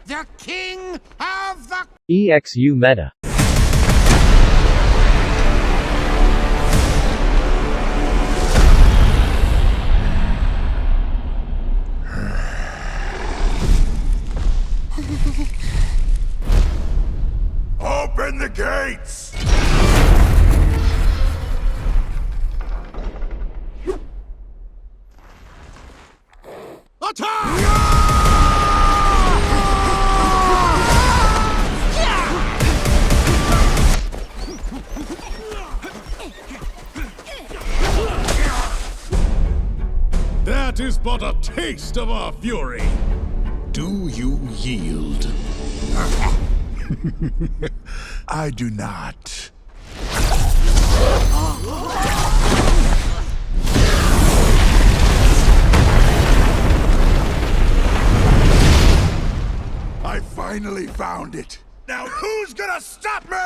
The king of the... EXU meta. Open the gates! Attack! That is but a taste of our fury. Do you yield? I do not. I finally found it. Now who's gonna stop me?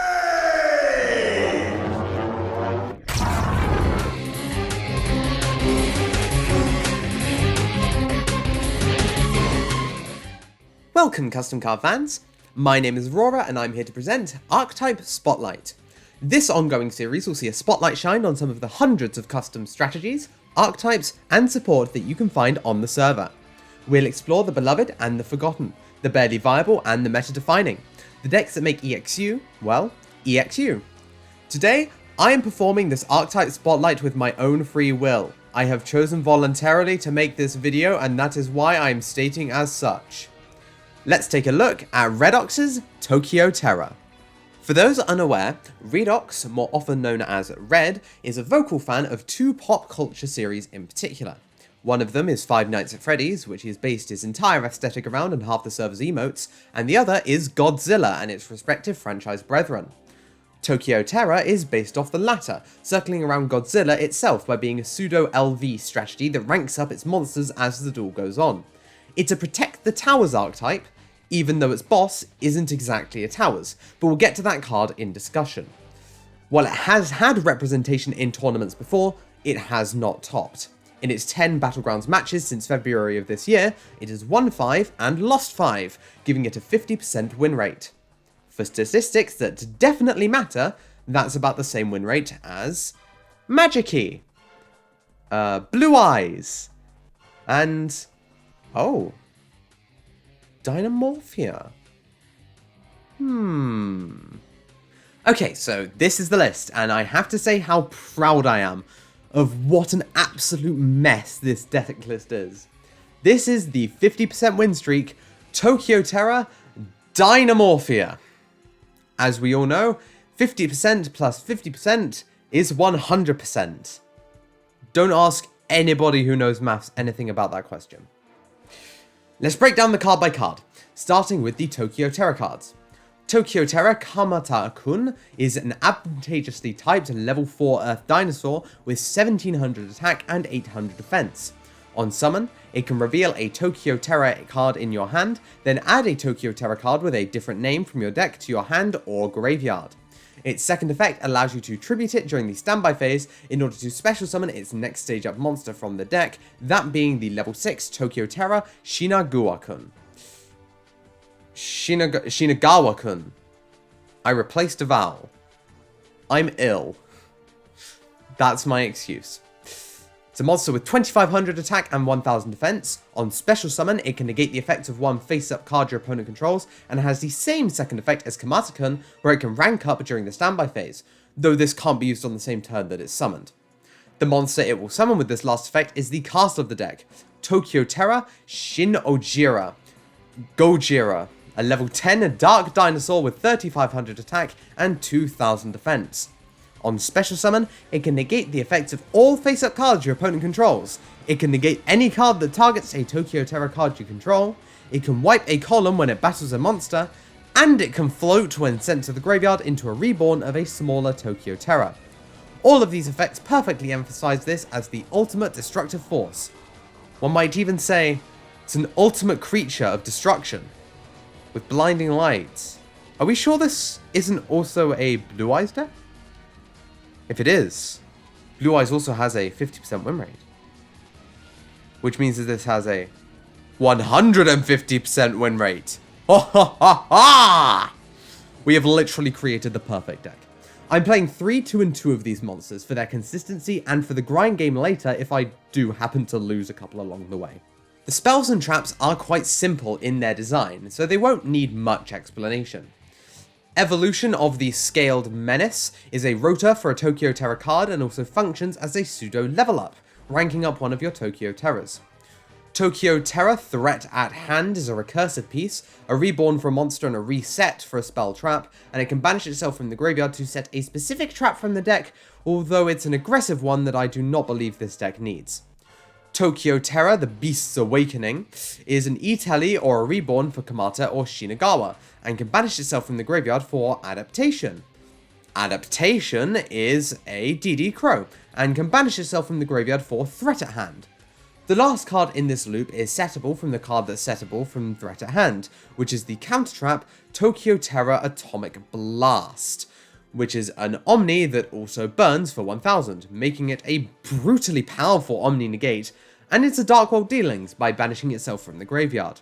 Welcome, Custom Card fans! My name is Aurora, and I'm here to present Archetype Spotlight. This ongoing series will see a spotlight shined on some of the hundreds of custom strategies, archetypes, and support that you can find on the server. We'll explore the beloved and the forgotten, the barely viable and the meta-defining, the decks that make EXU, well, EXU. Today, I am performing this Archetype Spotlight with my own free will. I have chosen voluntarily to make this video, and that is why I am stating as such. Let's take a look at Redox's Tokyo Terra. For those unaware, Redox, more often known as Red, is a vocal fan of two pop culture series in particular. One of them is Five Nights at Freddy's, which he has based his entire aesthetic around and half the server's emotes, and the other is Godzilla and its respective franchise brethren. Tokyo Terra is based off the latter, circling around Godzilla itself by being a pseudo-LV strategy that ranks up its monsters as the duel goes on. It's a Protect the Towers archetype, even though its boss isn't exactly a towers, but we'll get to that card in discussion. While it has had representation in tournaments before, it has not topped. In its 10 Battlegrounds matches since February of this year, it has won 5 and lost 5, giving it a 50% win rate. For statistics that definitely matter, that's about the same win rate as Magic-Key, Blue Eyes, and... oh... Dynamorphia. Okay, so this is the list, and I have to say how proud I am of what an absolute mess this deck list is. This is the 50% win streak, Tokyo Terra, Dynamorphia. As we all know, 50% plus 50% is 100%. Don't ask anybody who knows maths anything about that question. Let's break down the card by card, starting with the Tokyo Terra cards. Tokyo Terra Kamata-kun is an advantageously typed level 4 Earth Dinosaur with 1700 attack and 800 defense. On summon, it can reveal a Tokyo Terra card in your hand, then add a Tokyo Terra card with a different name from your deck to your hand or graveyard. Its second effect allows you to tribute it during the standby phase in order to special summon its next stage up monster from the deck, that being the level 6 Tokyo Terra Shinagawa-kun. Shinagawa-kun. I replaced a vowel. I'm ill. That's my excuse. It's a monster with 2500 attack and 1000 defense. On special summon, it can negate the effects of one face-up card your opponent controls, and has the same second effect as Kamata-kun, where it can rank up during the standby phase, though this can't be used on the same turn that it's summoned. The monster it will summon with this last effect is the cast of the deck, Tokyo Terra Shin-Ojira Gojira, a level 10 dark dinosaur with 3500 attack and 2000 defense. On special summon, it can negate the effects of all face-up cards your opponent controls. It can negate any card that targets a Tokyo Terra card you control. It can wipe a column when it battles a monster. And it can float when sent to the graveyard into a reborn of a smaller Tokyo Terra. All of these effects perfectly emphasize this as the ultimate destructive force. One might even say, it's an ultimate creature of destruction, with blinding lights. Are we sure this isn't also a Blue Eyes deck? If it is, Blue Eyes also has a 50% win rate, which means that this has a 150% win rate. Ha ha ha ha! We have literally created the perfect deck. I'm playing 3, 2, and 2 of these monsters for their consistency and for the grind game later if I do happen to lose a couple along the way. The spells and traps are quite simple in their design, so they won't need much explanation. Evolution of the Scaled Menace is a rotor for a Tokyo Terra card and also functions as a pseudo level up, ranking up one of your Tokyo Terras. Tokyo Terra Threat at Hand is a recursive piece, a reborn for a monster and a reset for a spell trap, and it can banish itself from the graveyard to set a specific trap from the deck, although it's an aggressive one that I do not believe this deck needs. Tokyo Terra, the Beast's Awakening, is an E-Tele or a reborn for Kamata or Shinagawa, and can banish itself from the graveyard for Adaptation. Adaptation is a DD Crow, and can banish itself from the graveyard for Threat at Hand. The last card in this loop is settable from the card that's settable from Threat at Hand, which is the counter trap Tokyo Terra Atomic Blast, which is an Omni that also burns for 1000, making it a brutally powerful Omni negate, and it's a Dark World Dealings by banishing itself from the graveyard.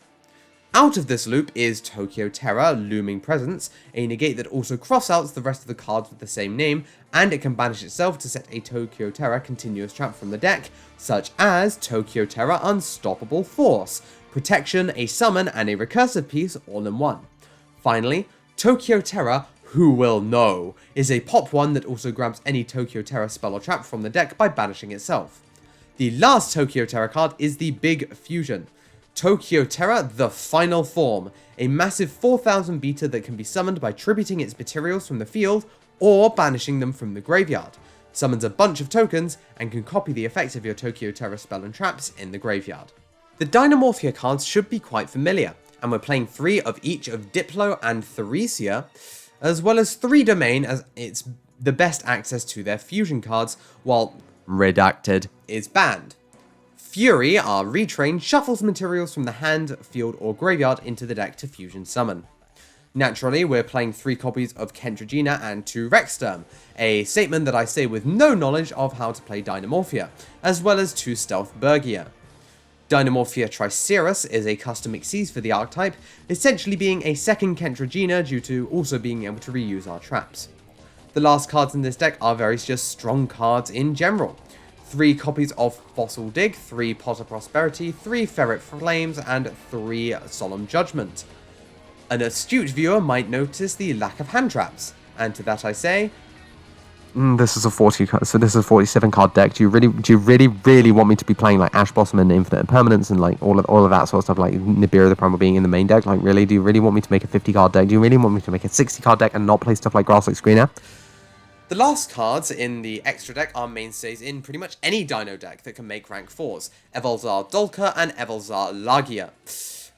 Out of this loop is Tokyo Terra Looming Presence, a negate that also cross-outs the rest of the cards with the same name, and it can banish itself to set a Tokyo Terra continuous trap from the deck, such as Tokyo Terra Unstoppable Force, Protection, a summon, and a recursive piece all in one. Finally, Tokyo Terra Who Will Know is a pop one that also grabs any Tokyo Terra spell or trap from the deck by banishing itself. The last Tokyo Terra card is the Big Fusion. Tokyo Terra, the Final Form, a massive 4000 beta that can be summoned by tributing its materials from the field or banishing them from the graveyard. Summons a bunch of tokens and can copy the effects of your Tokyo Terra spell and traps in the graveyard. The Dynamorphia cards should be quite familiar, and we're playing 3 of each of Diplo and Theresia, as well as 3 Domain as it's the best access to their fusion cards, while Redacted is banned. Fury, our retrain, shuffles materials from the hand, field, or graveyard into the deck to fusion summon. Naturally, we're playing 3 copies of Kentragina and 2 Rexsturm, a statement that I say with no knowledge of how to play Dynamorphia, as well as 2 Stealth Bergia. Dynamorphia Tricerus is a custom Xyz for the archetype, essentially being a second Kentragina due to also being able to reuse our traps. The last cards in this deck are very just strong cards in general. 3 copies of Fossil Dig, 3 Pot of Prosperity, 3 Ferret Flames, and 3 Solemn Judgment. An astute viewer might notice the lack of hand traps, and to that I say, this is a 47 card deck. Do you really want me to be playing like Ash Blossom and Infinite Impermanence and like all of that sort of stuff, like Nibiru the Primal being in the main deck? Like, really? Do you really want me to make a 50 card deck? Do you really want me to make a 60 card deck and not play stuff like Grass like Screener? the last cards in the extra deck are mainstays in pretty much any Dino deck that can make rank 4s, Evolzar Dolka and Evolzar Lagia.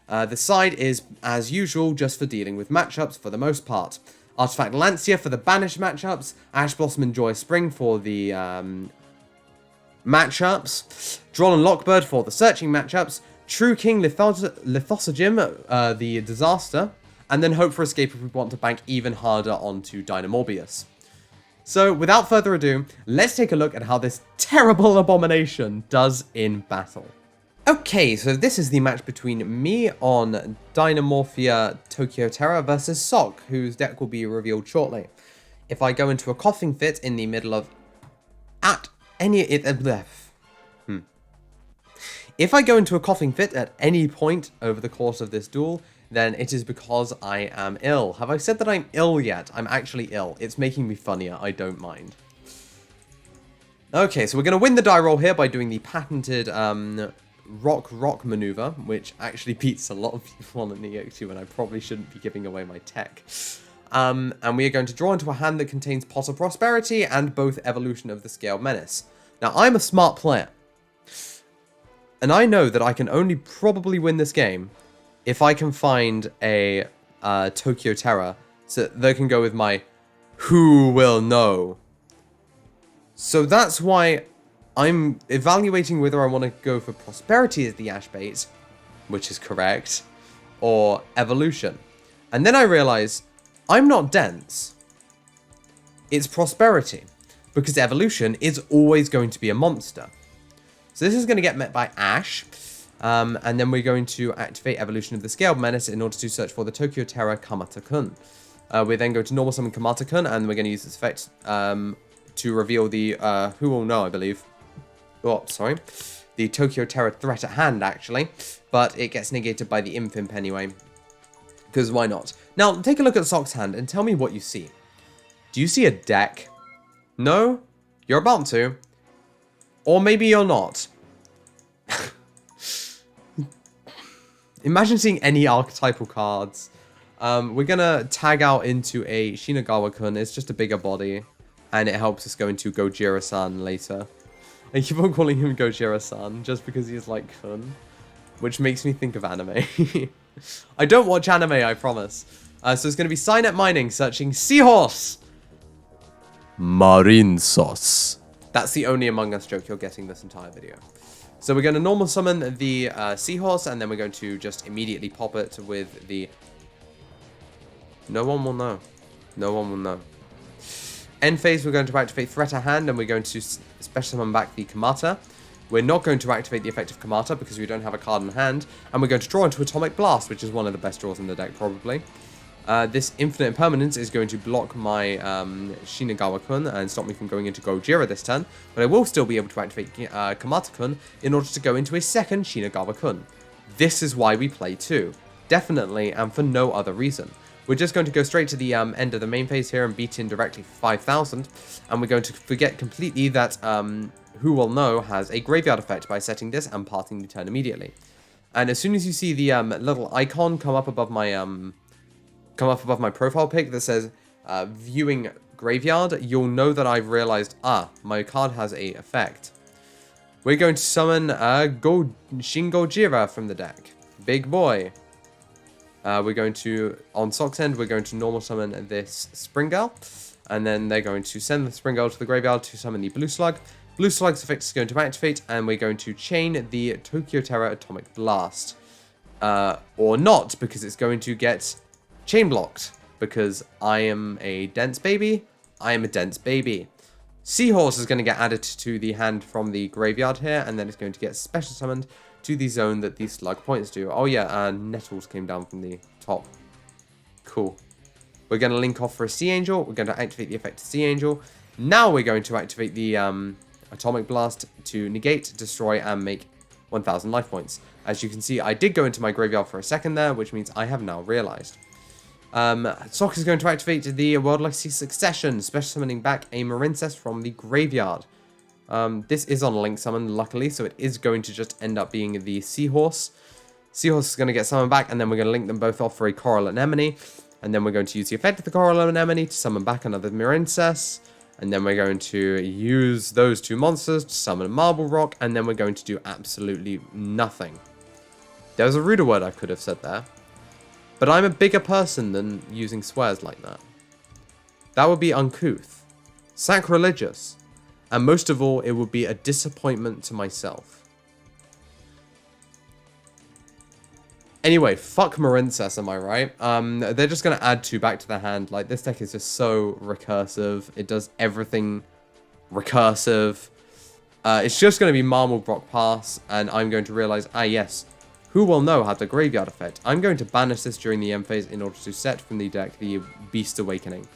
The side is, as usual, just for dealing with matchups for the most part. Artifact Lancia for the banished matchups, Ash Blossom and Joy Spring for the matchups, Droll and Lockbird for the searching matchups, True King Lithosogym, the disaster, and then Hope for Escape if we want to bank even harder onto Dynamorbius. So, without further ado, let's take a look at how this terrible abomination does in battle. Okay, so this is the match between me on Dynamorphia Tokyo Terra versus Sok, whose deck will be revealed shortly. If I go into a coughing fit in the middle of... If I go into a coughing fit at any point over the course of this duel, then it is because I am ill. Have I said that I'm ill yet? I'm actually ill. It's making me funnier. I don't mind. Okay, so we're going to win the die roll here by doing the patented rock maneuver, which actually beats a lot of people on the EXU, and I probably shouldn't be giving away my tech. And we are going to draw into a hand that contains Pot of Prosperity and both Evolution of the Scaled Menace. Now, I'm a smart player, and I know that I can only probably win this game if I can find a Tokyo Terra so that they can go with my Who Will Know. So that's why I'm evaluating whether I want to go for Prosperity as the Ash bait, which is correct, or Evolution. And then I realize I'm not dense. It's Prosperity, because Evolution is always going to be a monster. So this is going to get met by Ash, And then we're going to activate Evolution of the Scaled Menace in order to search for the Tokyo Terra Kamata-kun. We're then going to normal summon Kamata-kun, and we're going to use this effect to reveal the, who will know, I believe. Oh, sorry. The Tokyo Terra threat at hand, actually. But it gets negated by the Infimp anyway. Because why not? Now, take a look at Sock's hand and tell me what you see. Do you see a deck? No? You're about to. Or maybe you're not. Imagine seeing any archetypal cards. We're going to tag out into a Shinagawa-kun. It's just a bigger body. And it helps us go into Gojira-san later. I keep on calling him Gojira-san just because he's like kun. Which makes me think of anime. I don't watch anime, I promise. So it's going to be Signet Mining searching Seahorse. Marine Sauce. That's the only Among Us joke you're getting this entire video. So we're going to normal summon the Seahorse, and then we're going to just immediately pop it with the... No one will know. No one will know. End phase, we're going to activate Threat at Hand, and we're going to special summon back the Kamata. We're not going to activate the effect of Kamata because we don't have a card in hand, and we're going to draw into Atomic Blast, which is one of the best draws in the deck, probably. This Infinite Impermanence is going to block my Shinagawa-kun and stop me from going into Gojira this turn, but I will still be able to activate Kamata-kun in order to go into a second Shinagawa-kun. This is why we play 2. Definitely, and for no other reason. We're just going to go straight to the end of the main phase here and beat in directly for 5,000, and we're going to forget completely that Who Will Know has a graveyard effect by setting this and parting the turn immediately. And as soon as you see the little icon come up above my profile pic that says viewing graveyard, you'll know that I've realized, my card has a effect. We're going to summon Shin Gojira from the deck. Big boy. We're going to, on Sock's end, we're going to normal summon this Spring Girl. And then they're going to send the Spring Girl to the graveyard to summon the Blue Slug. Blue Slug's effect is going to activate, and we're going to chain the Tokyo Terra Atomic Blast. Or not, because it's going to get chain blocked. Because I am a dense baby. I am a dense baby. Seahorse is going to get added to the hand from the graveyard here, and then it's going to get special summoned to the zone that the slug points to. Oh yeah, Nettles came down from the top. Cool. We're going to link off for a Sea Angel. We're going to activate the effect of Sea Angel. Now we're going to activate the Atomic Blast to negate, destroy, and make 1,000 life points. As you can see, I did go into my graveyard for a second there, which means I have now realized. Sock is going to activate the World Legacy Succession, special summoning back a Marincess from the graveyard. This is on a link summon, luckily, so it is going to just end up being the Seahorse. Seahorse is going to get summoned back, and then we're going to link them both off for a Coral Anemone. And then we're going to use the effect of the Coral Anemone to summon back another Marincess. And then we're going to use those two monsters to summon a Marble Rock, and then we're going to do absolutely nothing. There was a ruder word I could have said there. But I'm a bigger person than using swears like that. That would be uncouth, sacrilegious, and most of all, it would be a disappointment to myself. Anyway, fuck Marincess, am I right? They're just going to add 2 back to the hand. Like, this deck is just so recursive. It does everything recursive. It's just going to be Marble Rock Pass, and I'm going to realize, yes, Who Will Know had the graveyard effect. I'm going to banish this during the end phase in order to set from the deck the Beast Awakening.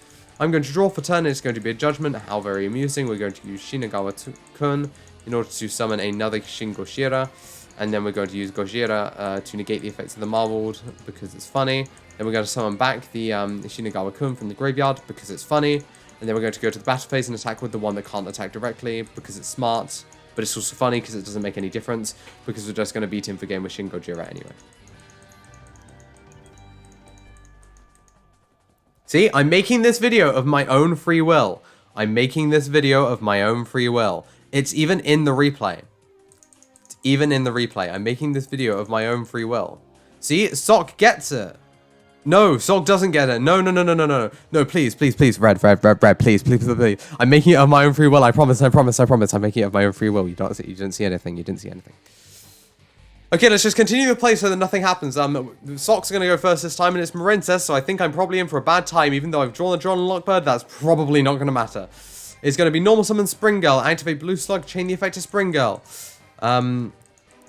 I'm going to draw for turn, and it's going to be a Judgment. How very amusing. We're going to use Shinagawa-kun in order to summon another Shin Gojira. And then we're going to use Gojira to negate the effects of the Marbled because it's funny. Then we're going to summon back the Shinagawa-kun from the graveyard because it's funny. And then we're going to go to the battle phase and attack with the one that can't attack directly because it's smart. But it's also funny because it doesn't make any difference because we're just going to beat him for game with Shin Gojira anyway. See, I'm making this video of my own free will. I'm making this video of my own free will. It's even in the replay. It's even in the replay. I'm making this video of my own free will. See, Sock gets it. No, Sock doesn't get it. No. No, please. Red, please. I'm making it of my own free will. I promise. I'm making it of my own free will. You didn't see anything. Okay, let's just continue the play so that nothing happens. Sock's going to go first this time, and it's Marincess, so I think I'm probably in for a bad time. Even though I've drawn a John Lockbird, that's probably not going to matter. It's going to be normal summon Spring Girl, activate Blue Slug, chain the effect of Spring Girl.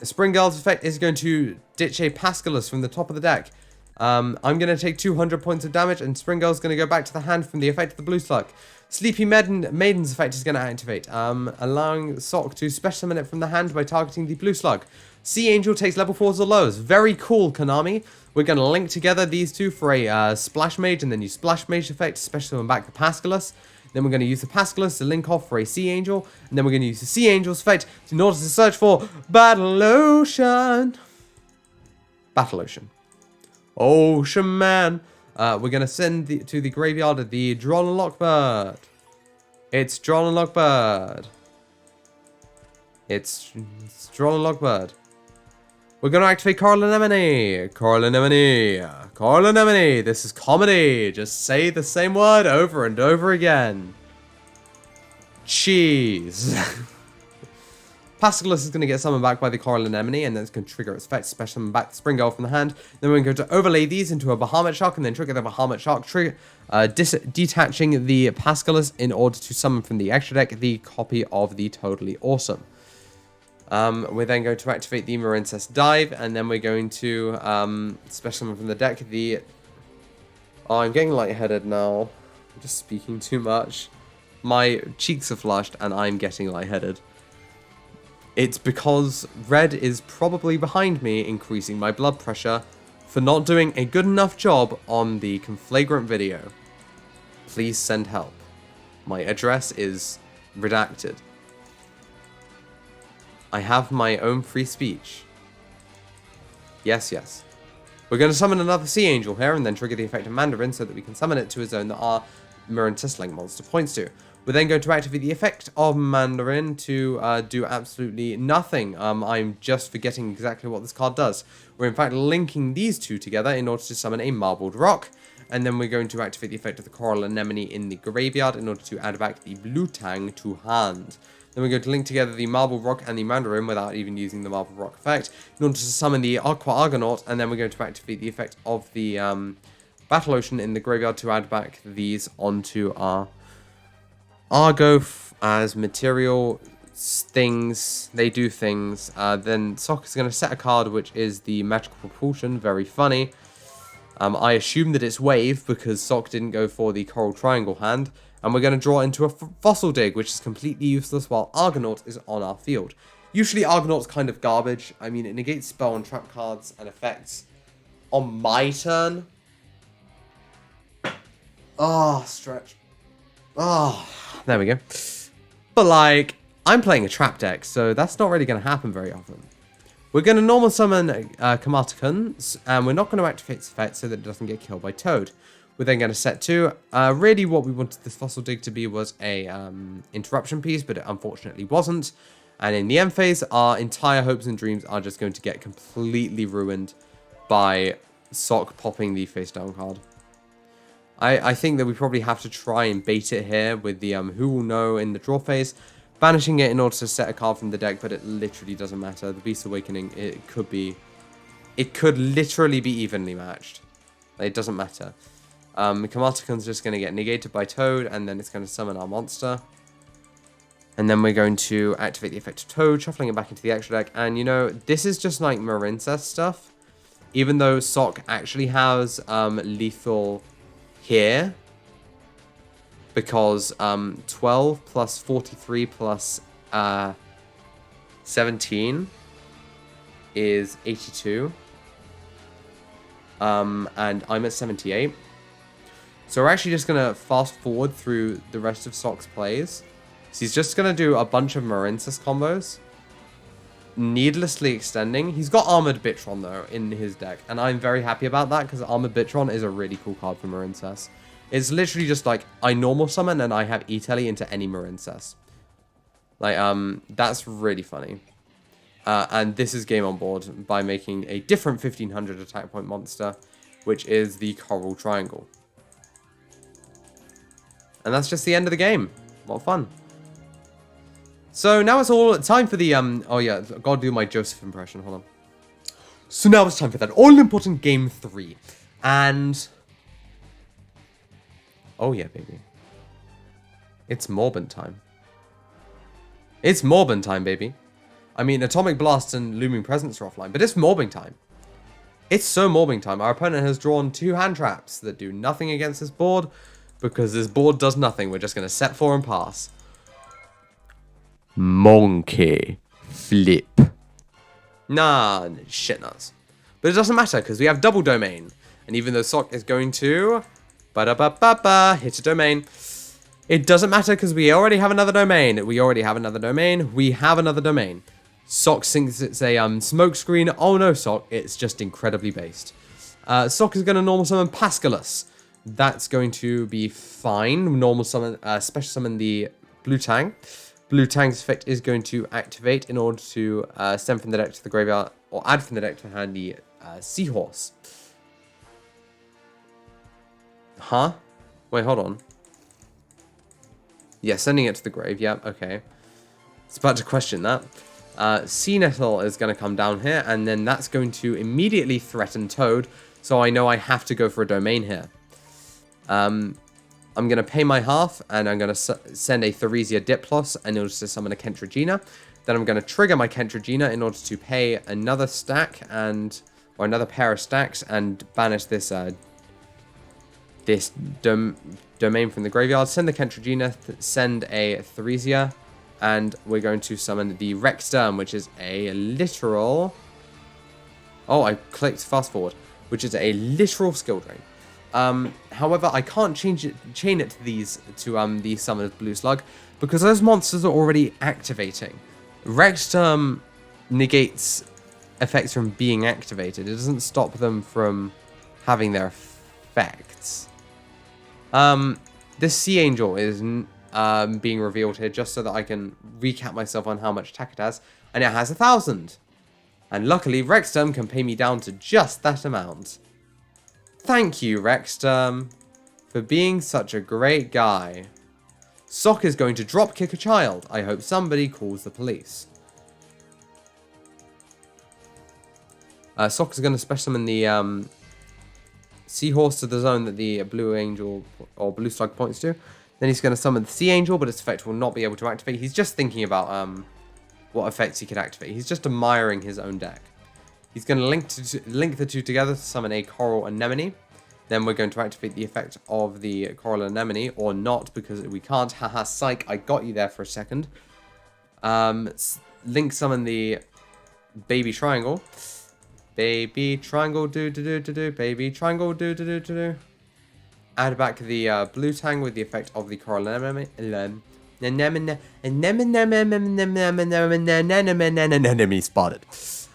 Spring Girl's effect is going to ditch a Pascalus from the top of the deck. I'm going to take 200 points of damage, and Spring Girl's going to go back to the hand from the effect of the Blue Slug. Sleepy Maiden's effect is going to activate, allowing Sock to special summon it from the hand by targeting the Blue Slug. Sea Angel takes level 4s or lows. Very cool, Konami. We're going to link together these two for a Splash Mage, and then use Splash Mage effect to special summon back the Pascalus. Then we're going to use the Pascalus to link off for a Sea Angel, and then we're going to use the Sea Angel's effect in order to search for Battle Ocean. Battle Ocean. Ocean Man. We're going to send to the graveyard the Drawn and Lockbird. It's Drawn and Lockbird. It's Drawn and Lockbird. We're going to activate Coral Anemone. Coral Anemone. Coral Anemone. This is comedy. Just say the same word over and over again. Cheese. Pascalus is going to get summoned back by the Coral Anemone, and then it's going to trigger its effect, special summon back the Spring Girl from the hand. Then we're going to overlay these into a Bahamut Shark, and then trigger the Bahamut Shark, detaching the Pascalus in order to summon from the extra deck the copy of the Totally Awesome. We're then going to activate the Marincess Dive, and then we're going to special summon from the deck the... Oh, I'm getting lightheaded now. I'm just speaking too much. My cheeks are flushed, and I'm getting lightheaded. It's because Red is probably behind me, increasing my blood pressure for not doing a good enough job on the Conflagrant video. Please send help. My address is redacted. I have my own free speech. Yes, yes. We're going to summon another Sea Angel here, and then trigger the effect of Mandarin so that we can summon it to a zone that our Marincess-Link monster points to. We're then going to activate the effect of Mandarin to do absolutely nothing. I'm just forgetting exactly what this card does. We're in fact linking these two together in order to summon a Marbled Rock. And then we're going to activate the effect of the Coral Anemone in the graveyard in order to add back the Blue Tang to hand. Then we're going to link together the Marbled Rock and the Mandarin without even using the Marbled Rock effect in order to summon the Aqua Argonaut. And then we're going to activate the effect of the Battle Ocean in the graveyard to add back these onto our Argo as material things. They do things. Then Sock is going to set a card, which is the Magical Propulsion. Very funny. I assume that it's Wave because Sock didn't go for the Coral Triangle hand. And we're going to draw into a Fossil Dig, which is completely useless while Argonaut is on our field. Usually Argonaut's kind of garbage. I mean, it negates spell and trap cards and effects on my turn. Oh, stretch. Oh, there we go. But, like, I'm playing a trap deck, so that's not really going to happen very often. We're going to normal summon Kamata-kun, and we're not going to activate its effect so that it doesn't get killed by Toad. We're then going to set 2. Really, what we wanted this Fossil Dig to be was a interruption piece, but it unfortunately wasn't. And in the end phase, our entire hopes and dreams are just going to get completely ruined by Sock popping the face down card. I think that we probably have to try and bait it here with the Who Will Know in the draw phase, banishing it in order to set a card from the deck, but it literally doesn't matter. The Beast Awakening, it could literally be evenly matched. It doesn't matter. Kamata-kun's just going to get negated by Toad, and then it's going to summon our monster. And then we're going to activate the effect of Toad, shuffling it back into the extra deck. And, you know, this is just like Marincess stuff. Even though Sock actually has lethal here, because 12 plus 43 plus 17 is 82, and I'm at 78. So we're actually just going to fast forward through the rest of Sock's plays. So he's just going to do a bunch of Marincess combos, needlessly extending. He's got Armored Bitron, though, in his deck, and I'm very happy about that, because Armored Bitron is a really cool card for Marincess. It's literally just like, I normal summon, and I have E-Telly into any Marincess. Like, that's really funny. And this is game on board by making a different 1500 attack point monster, which is the Coral Triangle. And that's just the end of the game. What fun. So now it's all time for the, oh yeah, I've got to do my Joseph impression, hold on. So now it's time for that all-important Game 3. And, oh yeah, baby. It's Morbin time. It's Morbin time, baby. I mean, Atomic Blast and Looming Presence are offline, but it's mobbing time. It's so mobbing time. Our opponent has drawn 2 hand traps that do nothing against this board because this board does nothing. We're just going to set 4 and pass. Monkey flip. Nah, shit nuts. But it doesn't matter because we have double domain. And even though Sock is going to hit a domain, it doesn't matter because we already have another domain. We have another domain. Sock thinks it's a smoke screen. Oh no, Sock, it's just incredibly based. Sock is going to normal summon Pascalus. That's going to be fine. Normal summon, special summon the Blue Tang. Blue Tang's effect is going to activate in order to send from the deck to the graveyard, or add from the deck to hand the Seahorse. Huh? Wait, hold on. Yeah, sending it to the grave. Yeah, okay. It's about to question that. Sea Nettle is going to come down here, and then that's going to immediately threaten Toad, so I know I have to go for a domain here. I'm going to pay my half, and I'm going to send a Theresia Diplos, and it'll just summon a Kentragina. Then I'm going to trigger my Kentragina in order to pay another stack, or another pair of stacks, and banish this domain from the graveyard. Send the Kentragina, send a Theresia, and we're going to summon the Rexterm, which is a literal... Oh, I clicked fast forward, which is a literal skill drain. However, I can't chain it to the summon of Blue Slug because those monsters are already activating. Rexterm negates effects from being activated. It doesn't stop them from having their effects. This Sea Angel is being revealed here just so that I can recap myself on how much attack it has, and it has 1,000. And luckily, Rexterm can pay me down to just that amount. Thank you, Rexterm, for being such a great guy. Sock is going to drop kick a child. I hope somebody calls the police. Sock is going to special summon the Seahorse to the zone that the Blue Angel or Blue Slug points to. Then he's going to summon the Sea Angel, but its effect will not be able to activate. He's just thinking about what effects he could activate. He's just admiring his own deck. He's going to link the two together to summon a Coral Anemone. Then we're going to activate the effect of the Coral Anemone, or not, because we can't. Haha, psych, I got you there for a second. Link summon the Baby Triangle. Baby Triangle, do-do-do-do-do. Baby Triangle, do-do-do-do-do. Add back the Blue Tang with the effect of the Coral Anemone. Enemy spotted.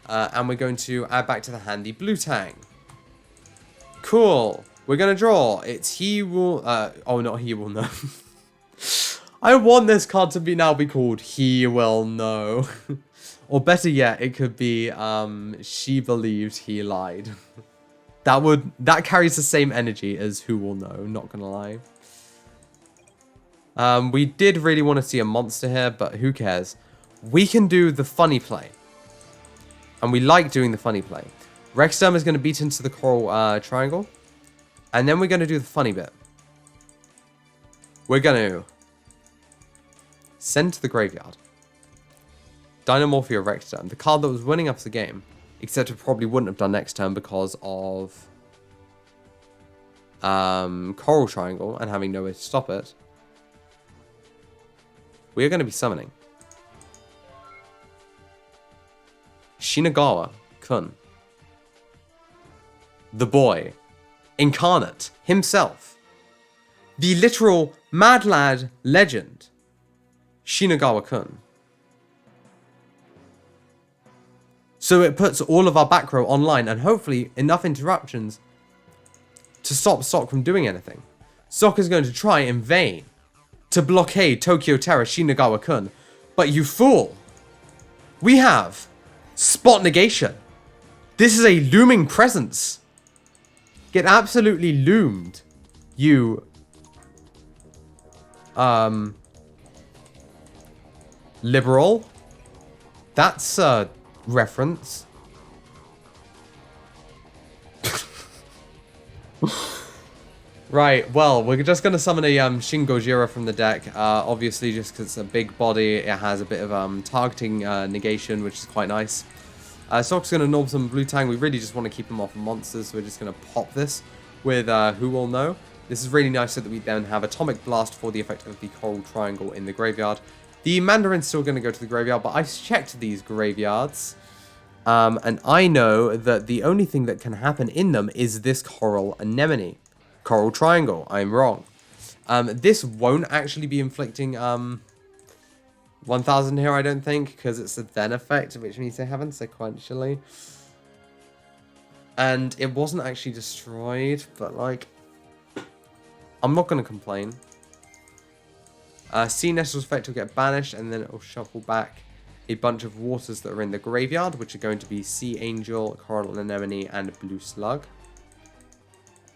And we're going to add back to the hand the Blue Tang. Cool. We're going to draw. It's He Will... oh, not He Will Know. I want this card to be called He Will Know. Or better yet, it could be She Believed He Lied. That carries the same energy as Who Will Know, not going to lie. We did really want to see a monster here, but who cares? We can do the funny play. And we like doing the funny play. Rexterm is going to beat into the Coral Triangle. And then we're going to do the funny bit. We're going to send to the graveyard Dynamorphia Rexterm, the card that was winning us the game. Except it probably wouldn't have done next turn because of Coral Triangle and having no way to stop it. We are going to be summoning Shinagawa-kun. The boy. Incarnate. Himself. The literal Mad Lad legend. Shinagawa-kun. So it puts all of our back row online and hopefully enough interruptions to stop Sock from doing anything. Sock is going to try in vain to blockade Tokyo Terra Shinagawa-kun. But you fool! We have spot negation. This is a looming presence. Get absolutely loomed, you liberal. That's a reference. Right, well, we're just going to summon a Shin Gojira from the deck. Obviously, just because it's a big body, it has a bit of targeting negation, which is quite nice. Sock's going to norm some Blue Tang. We really just want to keep him off of monsters, so we're just going to pop this with Who Will Know. This is really nice so that we then have Atomic Blast for the effect of the Coral Triangle in the graveyard. The Mandarin's still going to go to the graveyard, but I've checked these graveyards. And I know that the only thing that can happen in them is this Coral Anemone. Coral Triangle, I'm wrong. This won't actually be inflicting 1000 here, I don't think, because it's a then effect, which means they haven't sequentially. And it wasn't actually destroyed, but like, I'm not going to complain. Sea Nettle's effect will get banished, and then it will shuffle back a bunch of waters that are in the graveyard, which are going to be Sea Angel, Coral Anemone, and Blue Slug.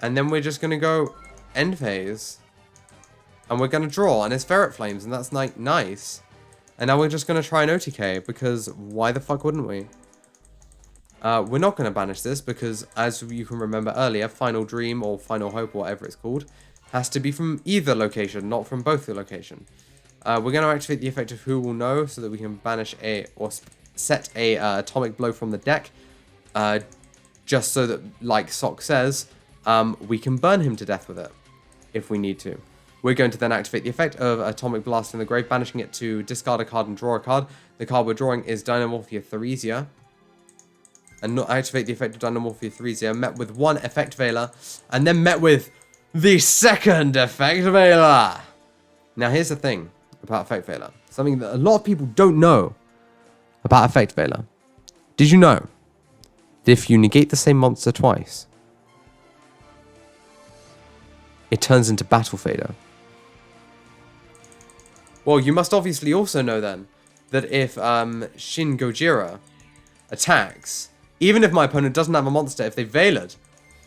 And then we're just going to go end phase. And we're going to draw, and it's Ferret Flames, and that's like nice. And now we're just going to try an OTK, because why the fuck wouldn't we? We're not going to banish this, because as you can remember earlier, Final Dream, or Final Hope, or whatever it's called, has to be from either location, not from both the location. We're going to activate the effect of Who Will Know, so that we can banish or set a Atomic Blow from the deck. Just so that, like Sock says, we can burn him to death with it, if we need to. We're going to then activate the effect of Atomic Blast in the grave, banishing it to discard a card and draw a card. The card we're drawing is Dynamorphia Theresia. And not activate the effect of Dynamorphia Theresia, met with one Effect Veiler, and then met with the second Effect Veiler. Now here's the thing about Effect Veiler. Something that a lot of people don't know about Effect Veiler. Did you know that if you negate the same monster twice, it turns into Battle Fader? Well, you must obviously also know then that if Shin Gojira attacks, even if my opponent doesn't have a monster, if they Veilered,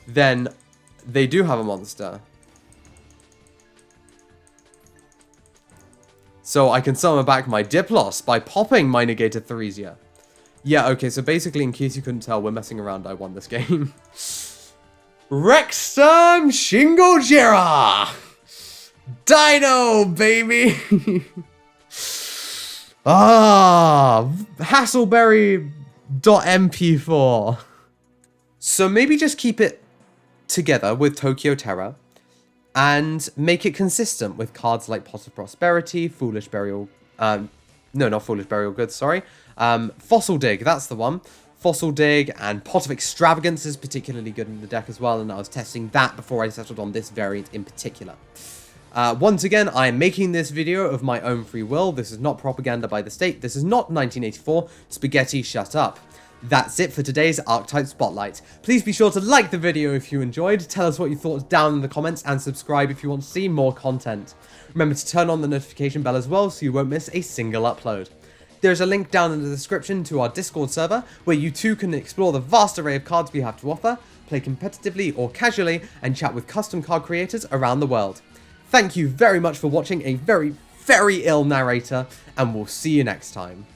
then they do have a monster. So I can summon back my Diplos by popping my negated Theresia. Yeah, okay, so basically, in case you couldn't tell, we're messing around. I won this game. Rexsturm Shin Gojira! Dino, baby! Hassleberry.mp4. So maybe just keep it together with Tokyo Terra and make it consistent with cards like Pot of Prosperity, Foolish Burial... no, not Foolish Burial Goods, sorry. Fossil Dig, that's the one. Fossil Dig and Pot of Extravagance is particularly good in the deck as well, and I was testing that before I settled on this variant in particular. Once again, I am making this video of my own free will. This is not propaganda by the state. This is not 1984. Spaghetti, shut up. That's it for today's Archetype Spotlight. Please be sure to like the video if you enjoyed, tell us what you thought down in the comments, and subscribe if you want to see more content. Remember to turn on the notification bell as well so you won't miss a single upload. There's a link down in the description to our Discord server, where you too can explore the vast array of cards we have to offer, play competitively or casually, and chat with custom card creators around the world. Thank you very much for watching a very, very ill narrator, and we'll see you next time.